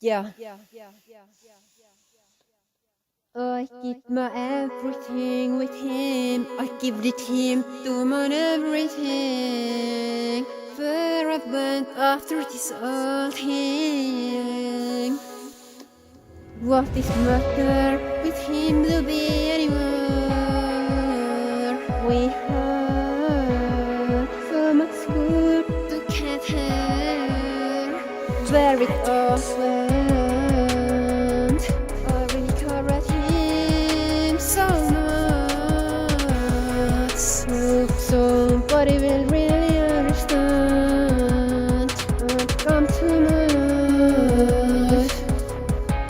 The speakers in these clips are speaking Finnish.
Yeah. I keep my everything with him. I give it him to my everything. Where I went after this old thing. What is matter with him to be anywhere? We have so much good together. Where it all went, I regret him so much. Hope somebody will really understand and come to mind.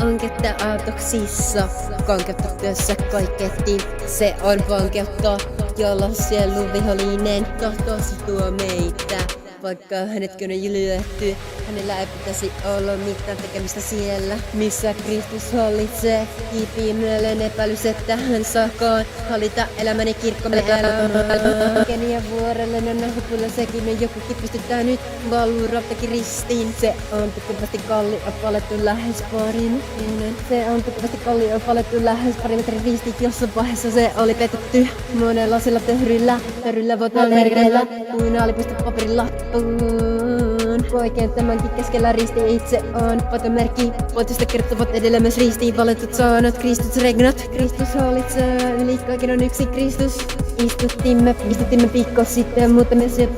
Anketta aatoksissa, kankeutta työssä kaikettiin. Se on vankeutta, jolla sielun vihollinen tahtoisi tuo meitä. Vaikka hänetkin on lyötty, hänellä ei pitäisi olla mitään tekemistä siellä, missä Kristus hallitsee. Kiipii mieleen epäilys, että hän saakaan hallita elämäni kirkkomme elämään. Kenian vuorelle hupulla sekin on joku pystytään nyt valuurattakin ristiin. Se on tukevasti kalli palettu lähes parin. Se on tukevasti kalli palettu lähes pari metrin ristiin. Jossain vaiheessa se oli petetty monenlaisilla töhryillä. Töhryillä voimalmerkeillä, kuin alipuista paperilla. Oikein tämänkin keskellä risti itse on patomerkki. Voitosta kertovat edelleen myös ristiin valitut saanut. Kristus regnat, Kristus hallitsee. Yli kaiken on yksi Kristus. Istuttimme pikko sitten, mutta me se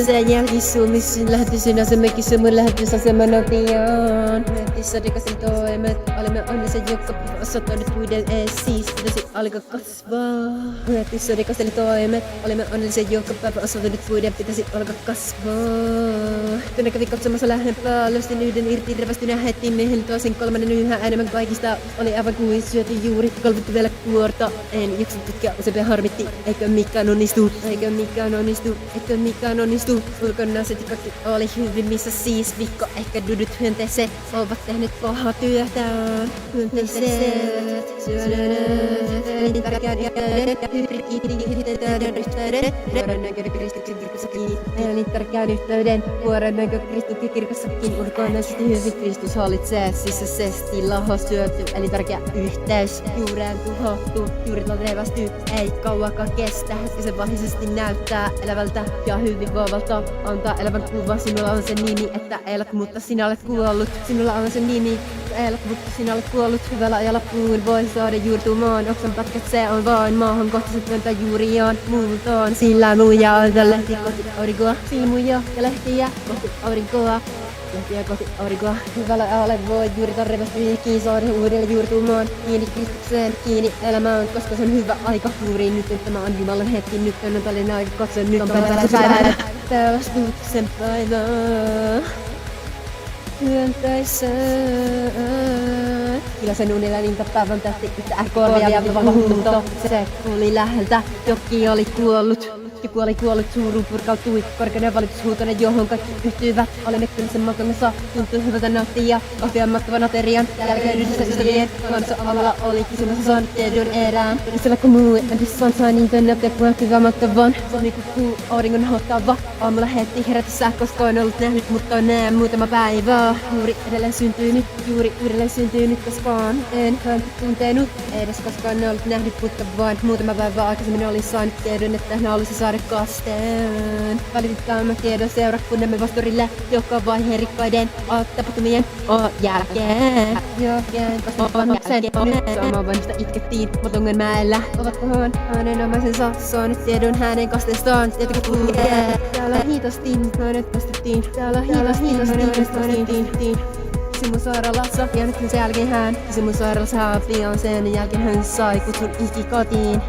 sen jälkisuumissin lähetysyn asemmekin sumun lähetysasemana pian. Mentissä rikasin toimet, olimme onnisen joka osoittanut muiden esiin. Pitäisi alkaa kasvaa. Mentissä rikasin toimet, olimme onnisen joka päivä osoittanut muiden pitäisi alkaa kasvaa. Tuonne kävi katsomassa lähempää, löstin yhden irti revästynä heti miehen toisen kolmannen yhä enemmän kaikista. Oli aivan kuin syöty juuri, kolvittu vielä kuorta. En jaksa tutkia useampia harmitti, eikö mikään onnistu, eikö mikään onnistu, eikö mikään onnistu. Ulkonaiset kaikki oli hyvin, missä siis vikko, ehkä dudut hyönteiset ovat tehneet pahaa työtään. Hyönteiset, syöneet, elintärkeät yhteydet, hybrid-yhteydet, vuoren näköinen Kristuksen kirkossakin. Elintärkeän yhteyden, vuoren näköinen Kristuksen kirkossakin. Ulkonaisesti hyvin Kristus hallitsee, sisäisesti lahos syöty, elintärkeä yhteys. Juureen tuhottu, juurit on revästy, ei kauakaan kestä, hetkisen vaiheisesti näyttää elävältä ja hyvinvoivalta. Antaa elävän kuva, sinulla on se nimi, että elät, mutta sinä olet kuollut. Sinulla on se nimi, elät, mutta sinä olet kuollut. Hyvällä ajalla puun voi saada juurtumaan. Oksan pätkät se on vain maahan kohtaset työntää juuriaan muultoon. Sillä muja on lehti kohti aurinkoa. Silmuja ja lehtiä kohti aurinkoa. Lehtiä kohti aurinkoa. Hyvällä ajalla voi juurita revästyä saada uudelleen juurtumaan. Kiinni Kristukseen, kiinni elämään, koska se on hyvä aika juuri nyt. Tämä on Jumalan hetki, nyt on paljon aika katsoa. Nyt on päivä. Pelastuksen päivä. Hyönteiseen. Kyllä sen unilla päivän tähti yhtä korvia huuto. Se oli läheltä, joki oli kuollut. Joku oli kuollut, suuruun purkautui. Korkeinen valitushuutoinen, johon kaikki yhtyivät. Oli nekkyllisen makamassa, tuntui hyvältä nauttia. Ohjaan mahtava aterian, jälkeen yhdessä ystävien kanssa aamulla oli kysymys saanut tiedon erään. Sillä kun muu edessä saa niin tönneet puhuttivan mattavan. Suomi kukkuu auringon hohtava. Aamulla heti herätessä, koska on ollut nähnyt, mutta on näe muutama päivää. Juuri edelleen syntynyt, koskaan en häntä tuntenut. Edes koskaan ollut nähnyt, mutta vain muutama päivä aikaisemmin oli saanut tiedon, että hän olisi saada kasteen. Välitetään tiedon seurakunnamme vasturille joka vaiheen rikkaiden tapahtumien jälkeen. Koska vanhuksen samaa vanhusta itkettiin Matonganmäellä. Ovatkohan hänen omaisensa saanut tiedon hänen kasteestaan? Tietokin kuulee. Täällä hiitostiin, hänet kastettiin. Täällä hiitostiin, hänet kastettiin. Simusairaalassa ja nyt sen jälkeen hän Simusairaalassa pian sen jälkeen hän sai kutsun ikikotiin.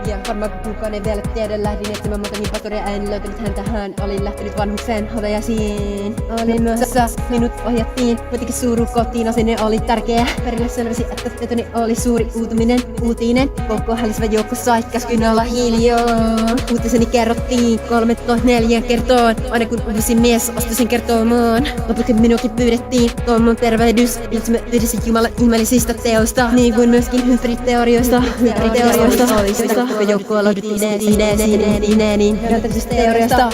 Ja varmaan kun kukaan ei vielä tiedä, lähdin etsimään muutamia pastoria, en löytänyt häntä. Hän oli lähtenyt vanhuksen hautajaisiin. Oli myöhässä, minut ohjattiin kuitenkin suurukotiin, sinne oli tärkeä. Perille selvisi, että tietoni oli suuri uutinen. Koko hälisevä joukko sai käskyn olla hiljaa. Uutiseni kerrottiin 3-4 kertoon. Aina kun uusin mies, astuisin kertomaan. Lopuksi minuakin pyydettiin tuon tervehdys. Iltsimme yhdessä Jumalan ihmeellisistä teoista, niin kuin myöskin hybriditeorioista. joku lohduttiin Näyttäisestä teoriasta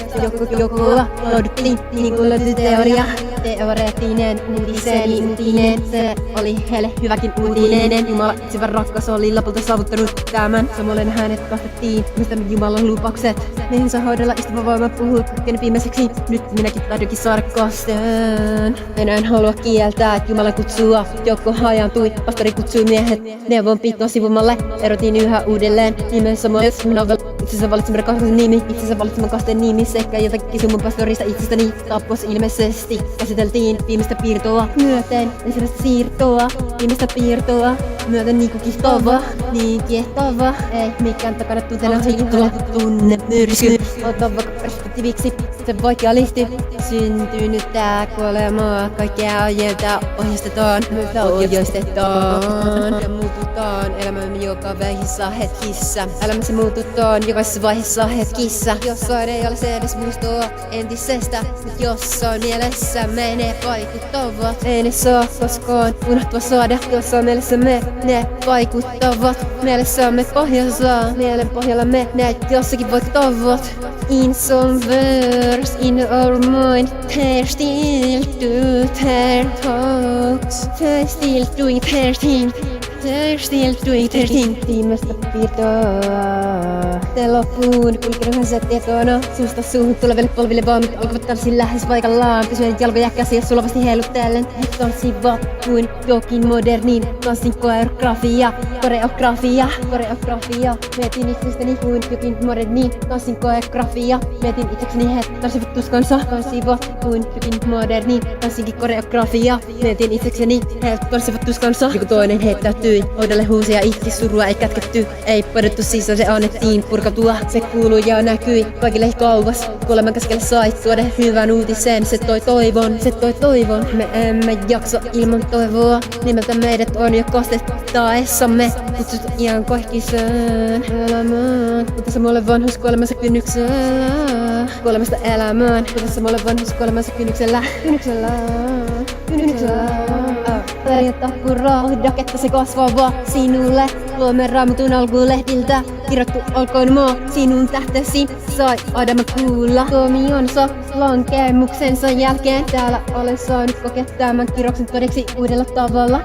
joku lohduttiin niin kuin löytyi teoria. Teoreettinen uutinen, se oli heille hyväkin uutinen. Jumala itsevän rakkaus oli lopulta saavuttanut tämän. Samoin hänet kastettiin, muistamme Jumalan lupaukset. Meihin saa hoidella istuva voima puhuu kenen viimeiseksi. Nyt minäkin tahdonkin saada kasteen. Enää en halua kieltää, että Jumalan kutsua joukko hajaantui. Pastori kutsui miehet neuvon piikkoon sivumalle. Erotin yhä uudelleen nimessä minä itsensä valitseman kasteen nimi. Itsensä valitseman kasteen nimi sekä jotakin sun mun pastorista itsestäni. Tappos ilmeisesti käsiteltiin viimeistä piirtoa myöten. Ensimmäistä siirtoa, viimeistä piirtoa myöten niinku kihtova, niin kiehtova. Ei mikään takana tunteena hiihtova tunne myrsky. Ota vaikka perspektiiviksi se vaikea-listi. Syntynyttä kuolemaa, kaikkea ajelta ohjastetaan. Ja muututaan elämämme joka vaiheessa hetkissä. Elämässä muututaan jokaisessa vaiheessa hetkissä. Jossain ei ole se edes muistoa entisestä, mut jossain mielessä ne vaikuttavat. Ei ne saa koskaan unohtua saada, jossain mielessämme ne vaikuttavat. Mielessämme pohjassa, mielen pohjalla me ne jossakin vaikuttavat. In some verse in our mind, they're still do their talks. They're still doing their thing. They're still doing their thing. Viimeistä piirtoa. Te loppuun kulkenut se tietona. Suusta suuhun tuleville polville vaan, mitkä alkavat tanssin lähes paikallaan. Pysyen jalkoja käsiä sulavasti heilutellen. He tanssivat kuin jokin modernin tanssin koreografia. Mietin itsestäni kuin jokin modernin tanssin koreografia. Mietin itsekseni he tanssivat tuskansa. Tanssivat kuin jokin modernin tanssin koreografia. Mietin itsekseni he tanssivat tuskansa. Joku toinen heittäytyi. Oudolle huusi ja itki, surua ei kätketty. Ei padettu sisään, se annettiin purkautua. Se kuului ja näkyi kaikille kauas. Kuoleman keskelle sai tuoda hyvän uutisen. Se toi toivon. Me emme jaksa ilman toivoa. Nimeltä meidät on jo kostettaessamme. Kutsut iän kaikkiseen elämään. Mutta samalle vanhus kuolemansa kynnyksellä. Kuolemasta elämään. Mutta samalle vanhus kuolemansa kynnyksellä. Tarjota rohdaketta se kasvava sinulle. Luomme Raamatun alkulehdiltä kirjoittu olkoon maa sinun tähtesi. Sai Adama kuulla tuomionsa lankemuksensa jälkeen. Täällä olen saanut kokea tämän kirjouksen todeksi uudella tavalla.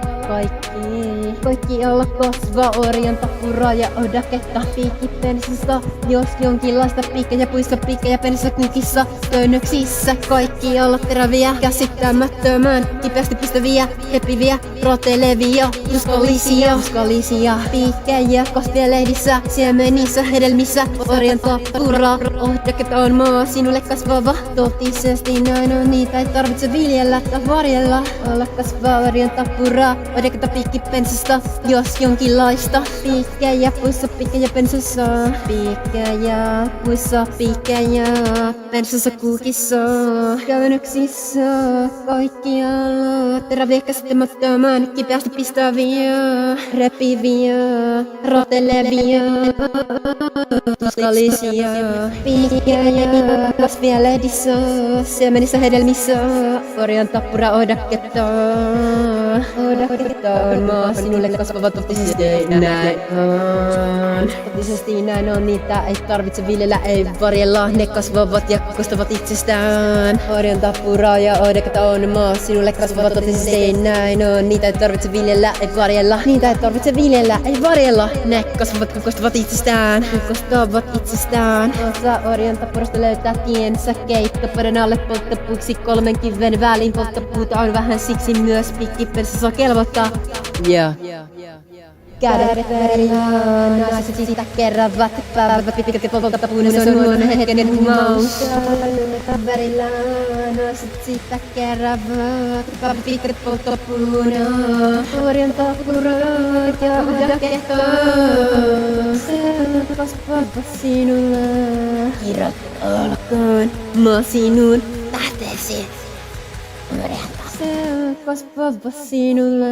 Kaikki alla kasvaa orjan tapuraa ja odaketta piikkipensassa. Jos jonkinlaista piikkejä puissa, piikkejä pensassa kukissa, tönnöksissä. Kaikki alla teräviä, käsittämättömän kipeästi pistäviä, hepiviä, rotelevia, uskollisia piikkejä kasvialehdissä, siemenissä, hedelmissä. Orjan tapuraa, odaketta on maa sinulle kasvava. Totisesti näin on, niitä ei tarvitse viljellä tai varjella. Alla kasvaa orjan tapuraa, odaketta piikkipensasta. Jos jonkinlaista piikkejä puissa, piikkejä pensassa. Piikkejä puissa, piikkejä pensassa kukissa. Käynnyksissä kaikkialla. Teräviä käsittämättömän kipeästi pistäviä. Repiviä, rotelevia. Tuskallisia piikkejä kasvialehdissä, siemenissä, hedelmissä. Orjan tappura odaketta. Odaketta on maa sinulle kasvava totisesti näin on. Totisesti näin on, niitä ei tarvitse viljellä, ei varjella. Ne kasvavat ja kukoistavat itsestään. Orjan tappura ja odaketta on maa sinulle kasvava totisesti näin on. Niitä ei tarvitse viljellä, ei varjella. Niitä ei tarvitse viljellä, ei varjella. Ne kasvavat, kukoistavat itsestään. Osa orjan tappurasta löytää tiensä keittopöydän alle polttopuuksi 3 kiven väliin. Polttopuuta on vähän, siksi myös piikkipensassa kelvottaa. Kädet verillään, naiset sitä keräävät. Päivät pitkät polttopuun, se on huono hetken humaus. Kädet verillään, naiset sitä keräävät. Päivät pitkät polttopuun, orjan tappurat ja odaketta. Se kasvava sinulle. Kirjoittaa olkoon maa sinun tähtesi. Se kasvava sinulle.